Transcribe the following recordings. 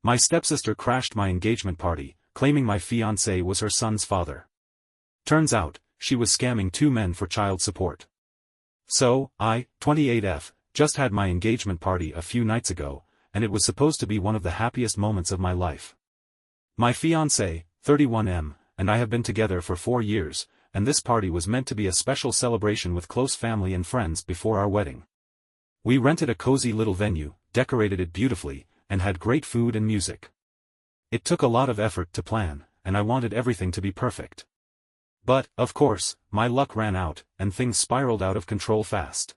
My stepsister crashed my engagement party, claiming my fiancé was her son's father. Turns out, she was scamming two men for child support. So, I, 28F, just had my engagement party a few nights ago, and it was supposed to be one of the happiest moments of my life. My fiancé, 31M, and I have been together for 4 years, and this party was meant to be a special celebration with close family and friends before our wedding. We rented a cozy little venue, decorated it beautifully, and had great food and music. It took a lot of effort to plan, and I wanted everything to be perfect. But, of course, my luck ran out, and things spiraled out of control fast.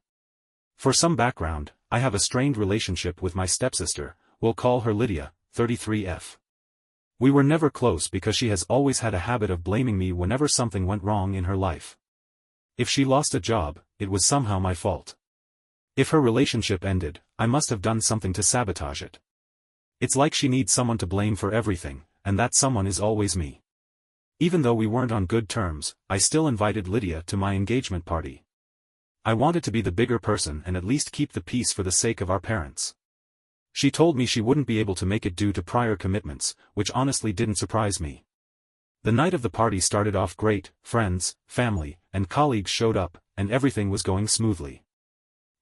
For some background, I have a strained relationship with my stepsister, we'll call her Lydia, 33F. We were never close because she has always had a habit of blaming me whenever something went wrong in her life. If she lost a job, it was somehow my fault. If her relationship ended, I must have done something to sabotage it. It's like she needs someone to blame for everything, and that someone is always me. Even though we weren't on good terms, I still invited Lydia to my engagement party. I wanted to be the bigger person and at least keep the peace for the sake of our parents. She told me she wouldn't be able to make it due to prior commitments, which honestly didn't surprise me. The night of the party started off great, friends, family, and colleagues showed up, and everything was going smoothly.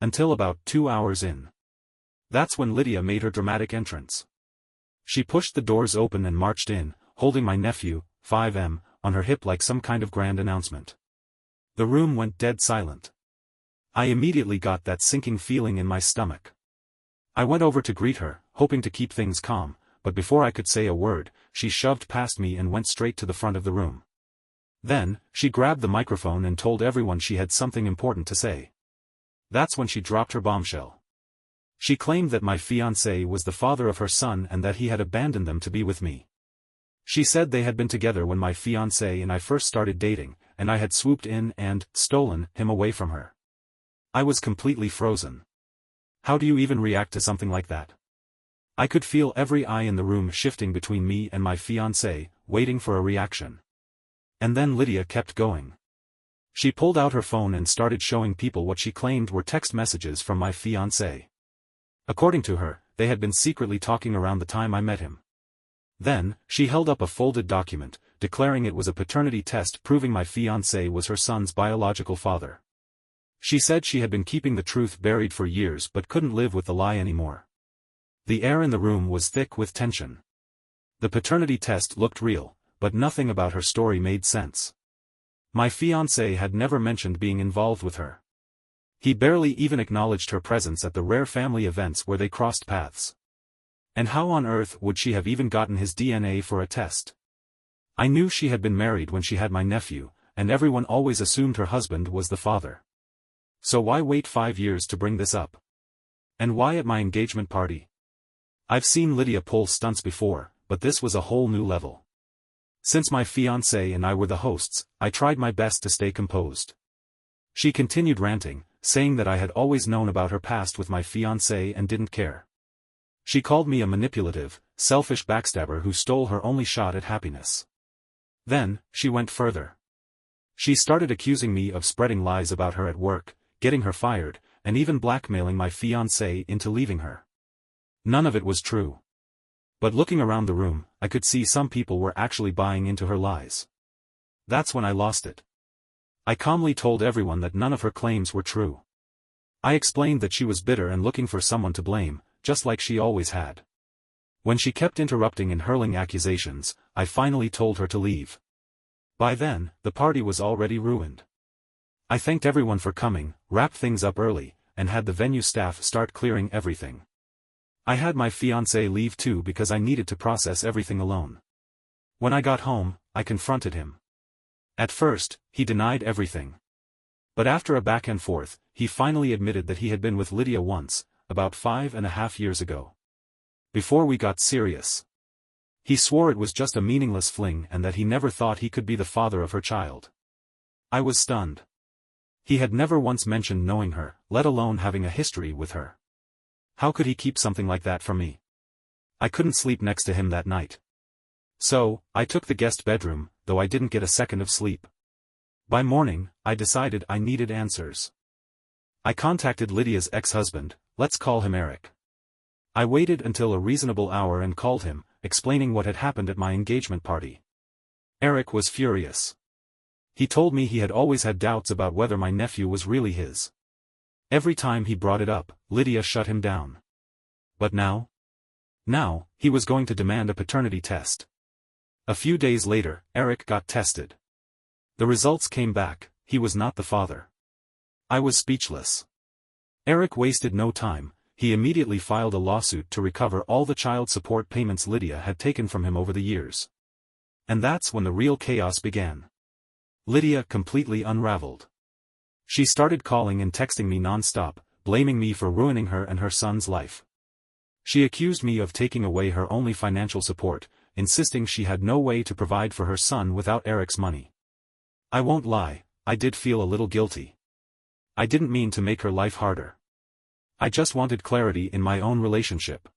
Until about 2 hours in. That's when Lydia made her dramatic entrance. She pushed the doors open and marched in, holding my nephew, 5M, on her hip like some kind of grand announcement. The room went dead silent. I immediately got that sinking feeling in my stomach. I went over to greet her, hoping to keep things calm, but before I could say a word, she shoved past me and went straight to the front of the room. Then, she grabbed the microphone and told everyone she had something important to say. That's when she dropped her bombshell. She claimed that my fiancé was the father of her son and that he had abandoned them to be with me. She said they had been together when my fiancé and I first started dating, and I had swooped in and stolen him away from her. I was completely frozen. How do you even react to something like that? I could feel every eye in the room shifting between me and my fiancé, waiting for a reaction. And then Lydia kept going. She pulled out her phone and started showing people what she claimed were text messages from my fiancé. According to her, they had been secretly talking around the time I met him. Then, she held up a folded document, declaring it was a paternity test proving my fiancé was her son's biological father. She said she had been keeping the truth buried for years but couldn't live with the lie anymore. The air in the room was thick with tension. The paternity test looked real, but nothing about her story made sense. My fiancé had never mentioned being involved with her. He barely even acknowledged her presence at the rare family events where they crossed paths. And how on earth would she have even gotten his DNA for a test? I knew she had been married when she had my nephew, and everyone always assumed her husband was the father. So why wait 5 years to bring this up? And why at my engagement party? I've seen Lydia pull stunts before, but this was a whole new level. Since my fiancé and I were the hosts, I tried my best to stay composed. She continued ranting, saying that I had always known about her past with my fiancé and didn't care. She called me a manipulative, selfish backstabber who stole her only shot at happiness. Then, she went further. She started accusing me of spreading lies about her at work, getting her fired, and even blackmailing my fiancé into leaving her. None of it was true. But looking around the room, I could see some people were actually buying into her lies. That's when I lost it. I calmly told everyone that none of her claims were true. I explained that she was bitter and looking for someone to blame, just like she always had. When she kept interrupting and hurling accusations, I finally told her to leave. By then, the party was already ruined. I thanked everyone for coming, wrapped things up early, and had the venue staff start clearing everything. I had my fiancé leave too because I needed to process everything alone. When I got home, I confronted him. At first, he denied everything. But after a back and forth, he finally admitted that he had been with Lydia once, about 5.5 years ago. Before we got serious. He swore it was just a meaningless fling and that he never thought he could be the father of her child. I was stunned. He had never once mentioned knowing her, let alone having a history with her. How could he keep something like that from me? I couldn't sleep next to him that night. So, I took the guest bedroom, though I didn't get a second of sleep. By morning, I decided I needed answers. I contacted Lydia's ex-husband, let's call him Eric. I waited until a reasonable hour and called him, explaining what had happened at my engagement party. Eric was furious. He told me he had always had doubts about whether my nephew was really his. Every time he brought it up, Lydia shut him down. But now? Now, he was going to demand a paternity test. A few days later, Eric got tested. The results came back, he was not the father. I was speechless. Eric wasted no time, he immediately filed a lawsuit to recover all the child support payments Lydia had taken from him over the years. And that's when the real chaos began. Lydia completely unraveled. She started calling and texting me non-stop, blaming me for ruining her and her son's life. She accused me of taking away her only financial support, insisting she had no way to provide for her son without Eric's money. I won't lie, I did feel a little guilty. I didn't mean to make her life harder. I just wanted clarity in my own relationship.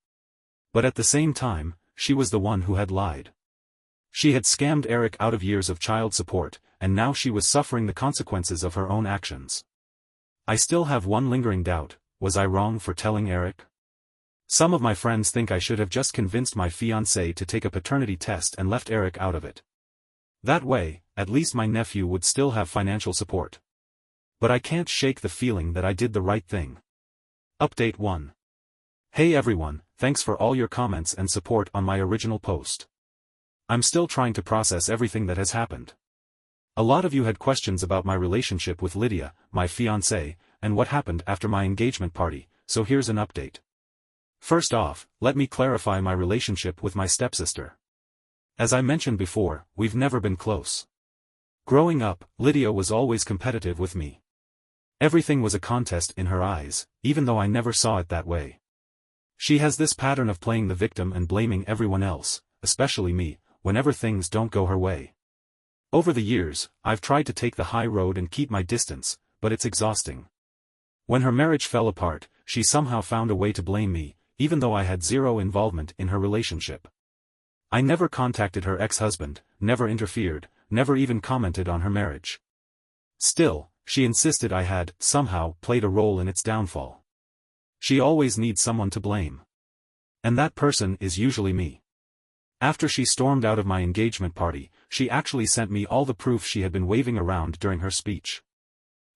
But at the same time, she was the one who had lied. She had scammed Eric out of years of child support, and now she was suffering the consequences of her own actions. I still have one lingering doubt, was I wrong for telling Eric? Some of my friends think I should have just convinced my fiancé to take a paternity test and left Eric out of it. That way, at least my nephew would still have financial support. But I can't shake the feeling that I did the right thing. Update 1. Hey everyone, thanks for all your comments and support on my original post. I'm still trying to process everything that has happened. A lot of you had questions about my relationship with Lydia, my fiancé, and what happened after my engagement party, so here's an update. First off, let me clarify my relationship with my stepsister. As I mentioned before, we've never been close. Growing up, Lydia was always competitive with me. Everything was a contest in her eyes, even though I never saw it that way. She has this pattern of playing the victim and blaming everyone else, especially me, whenever things don't go her way. Over the years, I've tried to take the high road and keep my distance, but it's exhausting. When her marriage fell apart, she somehow found a way to blame me, even though I had zero involvement in her relationship. I never contacted her ex-husband, never interfered, never even commented on her marriage. Still, she insisted I had, somehow, played a role in its downfall. She always needs someone to blame. And that person is usually me. After she stormed out of my engagement party, she actually sent me all the proof she had been waving around during her speech.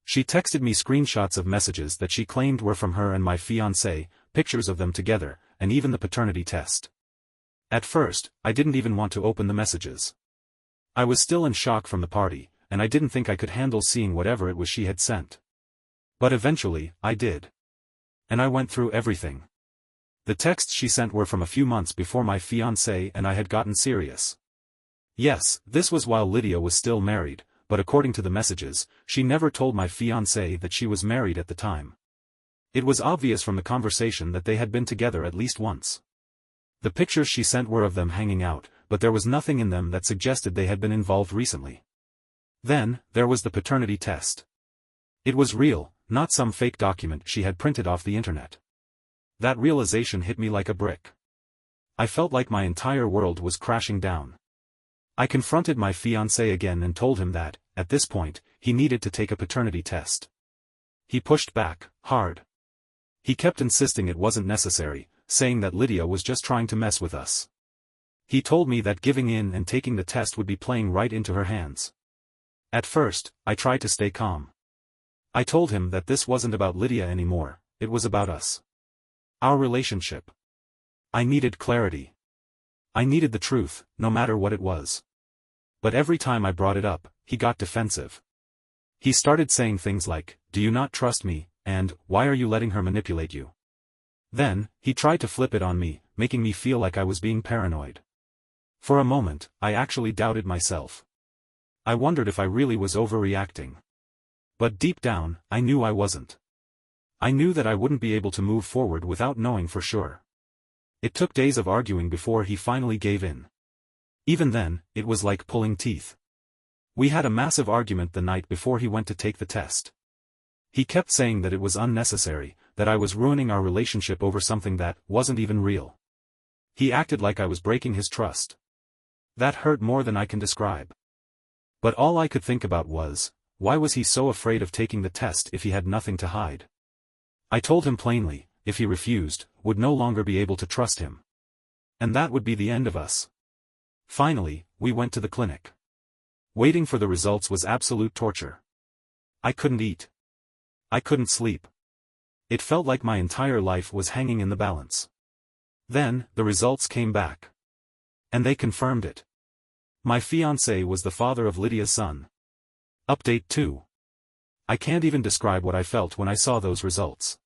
She texted me screenshots of messages that she claimed were from her and my fiancé, pictures of them together, and even the paternity test. At first, I didn't even want to open the messages. I was still in shock from the party, and I didn't think I could handle seeing whatever it was she had sent. But eventually, I did. And I went through everything. The texts she sent were from a few months before my fiancé and I had gotten serious. Yes, this was while Lydia was still married, but according to the messages, she never told my fiancé that she was married at the time. It was obvious from the conversation that they had been together at least once. The pictures she sent were of them hanging out, but there was nothing in them that suggested they had been involved recently. Then, there was the paternity test. It was real, not some fake document she had printed off the internet. That realization hit me like a brick. I felt like my entire world was crashing down. I confronted my fiancé again and told him that, at this point, he needed to take a paternity test. He pushed back, hard. He kept insisting it wasn't necessary, saying that Lydia was just trying to mess with us. He told me that giving in and taking the test would be playing right into her hands. At first, I tried to stay calm. I told him that this wasn't about Lydia anymore, it was about us. Our relationship. I needed clarity. I needed the truth, no matter what it was. But every time I brought it up, he got defensive. He started saying things like, "Do you not trust me?" and "Why are you letting her manipulate you?" Then, he tried to flip it on me, making me feel like I was being paranoid. For a moment, I actually doubted myself. I wondered if I really was overreacting. But deep down, I knew I wasn't. I knew that I wouldn't be able to move forward without knowing for sure. It took days of arguing before he finally gave in. Even then, it was like pulling teeth. We had a massive argument the night before he went to take the test. He kept saying that it was unnecessary, that I was ruining our relationship over something that wasn't even real. He acted like I was breaking his trust. That hurt more than I can describe. But all I could think about was, why was he so afraid of taking the test if he had nothing to hide? I told him plainly, if he refused, would no longer be able to trust him. And that would be the end of us. Finally, we went to the clinic. Waiting for the results was absolute torture. I couldn't eat. I couldn't sleep. It felt like my entire life was hanging in the balance. Then, the results came back. And they confirmed it. My fiancé was the father of Lydia's son. Update 2. I can't even describe what I felt when I saw those results.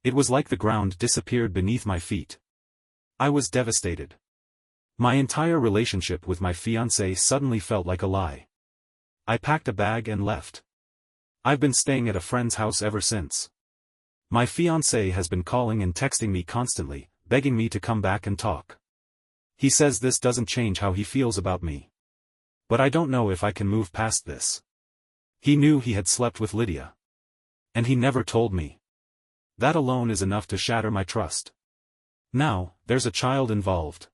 It was like the ground disappeared beneath my feet. I was devastated. My entire relationship with my fiancé suddenly felt like a lie. I packed a bag and left. I've been staying at a friend's house ever since. My fiancé has been calling and texting me constantly, begging me to come back and talk. He says this doesn't change how he feels about me. But I don't know if I can move past this. He knew he had slept with Lydia. And he never told me. That alone is enough to shatter my trust. Now, there's a child involved.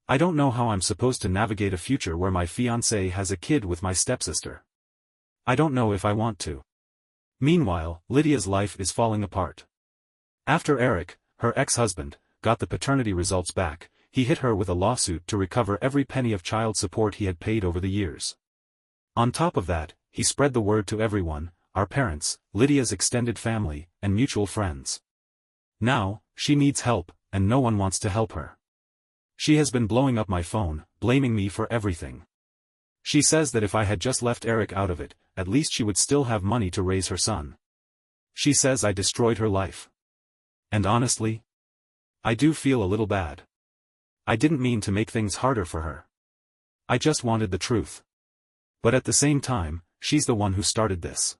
I don't know how I'm supposed to navigate a future where my fiancé has a kid with my stepsister. I don't know if I want to. Meanwhile, Lydia's life is falling apart. After Eric, her ex-husband, got the paternity results back, he hit her with a lawsuit to recover every penny of child support he had paid over the years. On top of that, he spread the word to everyone, our parents, Lydia's extended family, and mutual friends. Now, she needs help, and no one wants to help her. She has been blowing up my phone, blaming me for everything. She says that if I had just left Eric out of it, at least she would still have money to raise her son. She says I destroyed her life. And honestly, I do feel a little bad. I didn't mean to make things harder for her. I just wanted the truth. But at the same time, she's the one who started this.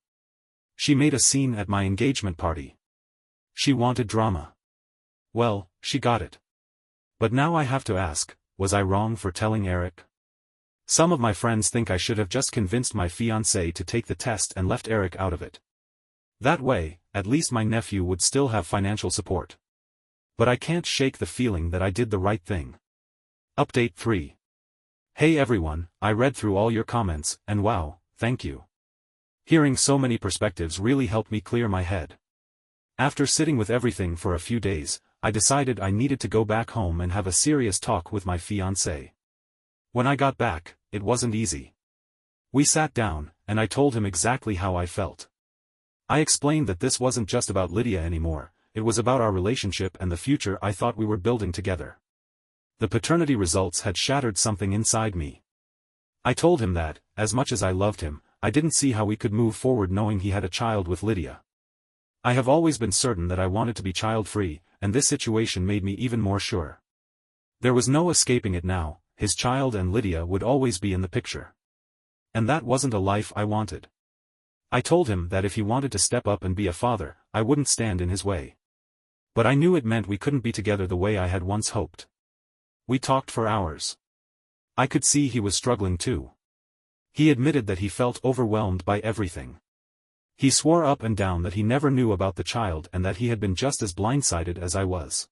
She made a scene at my engagement party. She wanted drama. Well, she got it. But now I have to ask, was I wrong for telling Eric? Some of my friends think I should have just convinced my fiancé to take the test and left Eric out of it. That way, at least my nephew would still have financial support. But I can't shake the feeling that I did the right thing. Update 3. Hey everyone, I read through all your comments, and wow, thank you. Hearing so many perspectives really helped me clear my head. After sitting with everything for a few days, I decided I needed to go back home and have a serious talk with my fiancé. When I got back, it wasn't easy. We sat down, and I told him exactly how I felt. I explained that this wasn't just about Lydia anymore, it was about our relationship and the future I thought we were building together. The paternity results had shattered something inside me. I told him that, as much as I loved him, I didn't see how we could move forward knowing he had a child with Lydia. I have always been certain that I wanted to be child-free, and this situation made me even more sure. There was no escaping it now, his child and Lydia would always be in the picture. And that wasn't a life I wanted. I told him that if he wanted to step up and be a father, I wouldn't stand in his way. But I knew it meant we couldn't be together the way I had once hoped. We talked for hours. I could see he was struggling too. He admitted that he felt overwhelmed by everything. He swore up and down that he never knew about the child and that he had been just as blindsided as I was.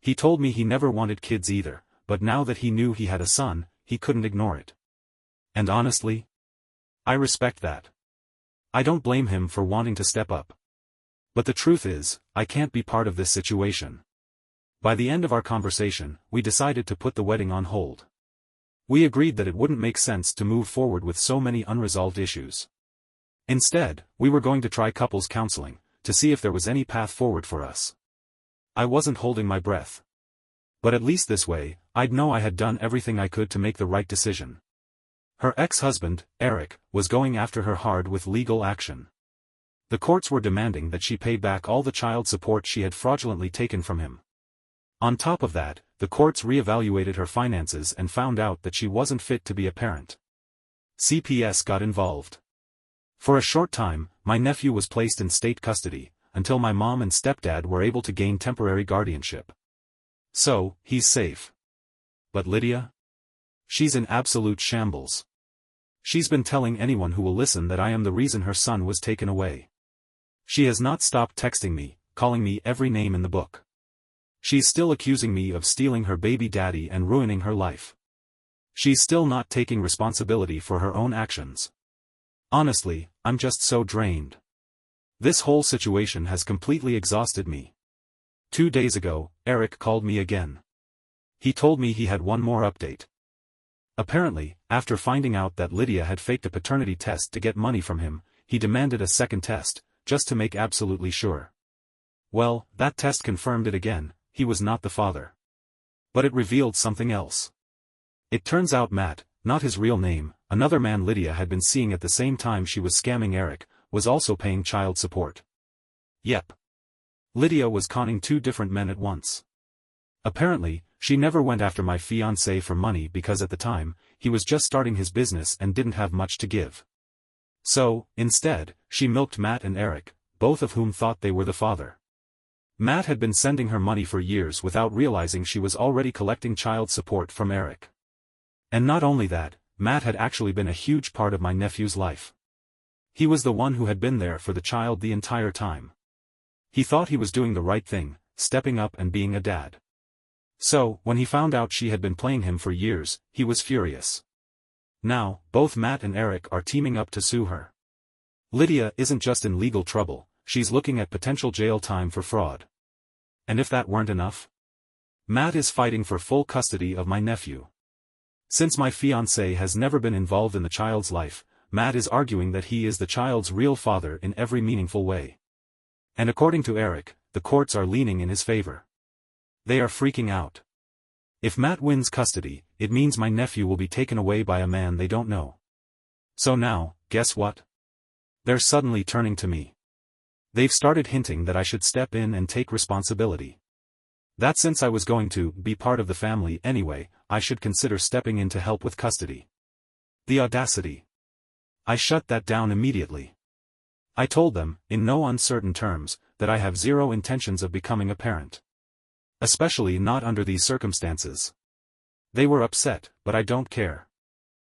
He told me he never wanted kids either, but now that he knew he had a son, he couldn't ignore it. And honestly, I respect that. I don't blame him for wanting to step up. But the truth is, I can't be part of this situation. By the end of our conversation, we decided to put the wedding on hold. We agreed that it wouldn't make sense to move forward with so many unresolved issues. Instead, we were going to try couples counseling, to see if there was any path forward for us. I wasn't holding my breath. But at least this way, I'd know I had done everything I could to make the right decision. Her ex-husband, Eric, was going after her hard with legal action. The courts were demanding that she pay back all the child support she had fraudulently taken from him. On top of that, the courts re-evaluated her finances and found out that she wasn't fit to be a parent. CPS got involved. For a short time, my nephew was placed in state custody, until my mom and stepdad were able to gain temporary guardianship. So, he's safe. But Lydia? She's in absolute shambles. She's been telling anyone who will listen that I am the reason her son was taken away. She has not stopped texting me, calling me every name in the book. She's still accusing me of stealing her baby daddy and ruining her life. She's still not taking responsibility for her own actions. Honestly, I'm just so drained. This whole situation has completely exhausted me. 2 days ago, Eric called me again. He told me he had one more update. Apparently, after finding out that Lydia had faked a paternity test to get money from him, he demanded a second test, just to make absolutely sure. Well, that test confirmed it again, he was not the father. But it revealed something else. It turns out Matt, not his real name, another man Lydia had been seeing at the same time she was scamming Eric, was also paying child support. Yep. Lydia was conning 2 different men at once. Apparently, she never went after my fiancé for money because at the time, he was just starting his business and didn't have much to give. So, instead, she milked Matt and Eric, both of whom thought they were the father. Matt had been sending her money for years without realizing she was already collecting child support from Eric. And not only that, Matt had actually been a huge part of my nephew's life. He was the one who had been there for the child the entire time. He thought he was doing the right thing, stepping up and being a dad. So, when he found out she had been playing him for years, he was furious. Now, both Matt and Eric are teaming up to sue her. Lydia isn't just in legal trouble, she's looking at potential jail time for fraud. And if that weren't enough? Matt is fighting for full custody of my nephew. Since my fiancé has never been involved in the child's life, Matt is arguing that he is the child's real father in every meaningful way. And according to Eric, the courts are leaning in his favor. They are freaking out. If Matt wins custody, it means my nephew will be taken away by a man they don't know. So now, guess what? They're suddenly turning to me. They've started hinting that I should step in and take responsibility. That since I was going to be part of the family anyway, I should consider stepping in to help with custody. The audacity. I shut that down immediately. I told them, in no uncertain terms, that I have zero intentions of becoming a parent. Especially not under these circumstances. They were upset, but I don't care.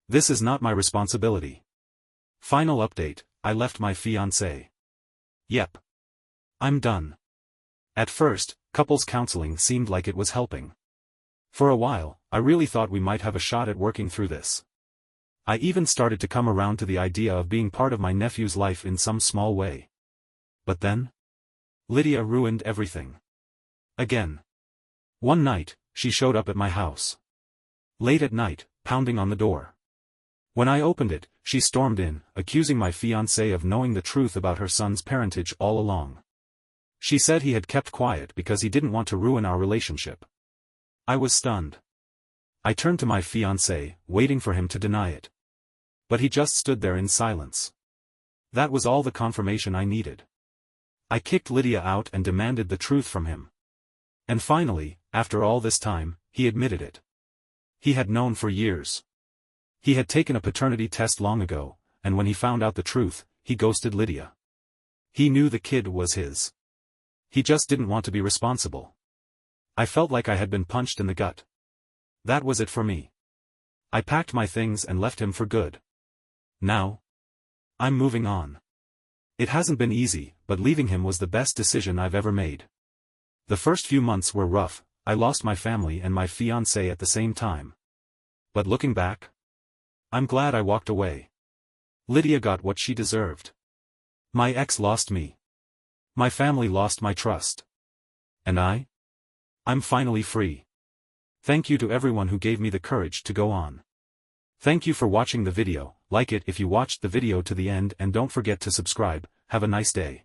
This is not my responsibility. Final update, I left my fiancé. Yep. I'm done. At first, couples counseling seemed like it was helping. For a while, I really thought we might have a shot at working through this. I even started to come around to the idea of being part of my nephew's life in some small way. But then? Lydia ruined everything. Again. One night, she showed up at my house. Late at night, pounding on the door. When I opened it, she stormed in, accusing my fiancé of knowing the truth about her son's parentage all along. She said he had kept quiet because he didn't want to ruin our relationship. I was stunned. I turned to my fiancé, waiting for him to deny it. But he just stood there in silence. That was all the confirmation I needed. I kicked Lydia out and demanded the truth from him. And finally, after all this time, he admitted it. He had known for years. He had taken a paternity test long ago, and when he found out the truth, he ghosted Lydia. He knew the kid was his. He just didn't want to be responsible. I felt like I had been punched in the gut. That was it for me. I packed my things and left him for good. Now? I'm moving on. It hasn't been easy, but leaving him was the best decision I've ever made. The first few months were rough, I lost my family and my fiancé at the same time. But looking back, I'm glad I walked away. Lydia got what she deserved. My ex lost me. My family lost my trust. And I'm finally free. Thank you to everyone who gave me the courage to go on. Thank you for watching the video, like it if you watched the video to the end and don't forget to subscribe. Have a nice day.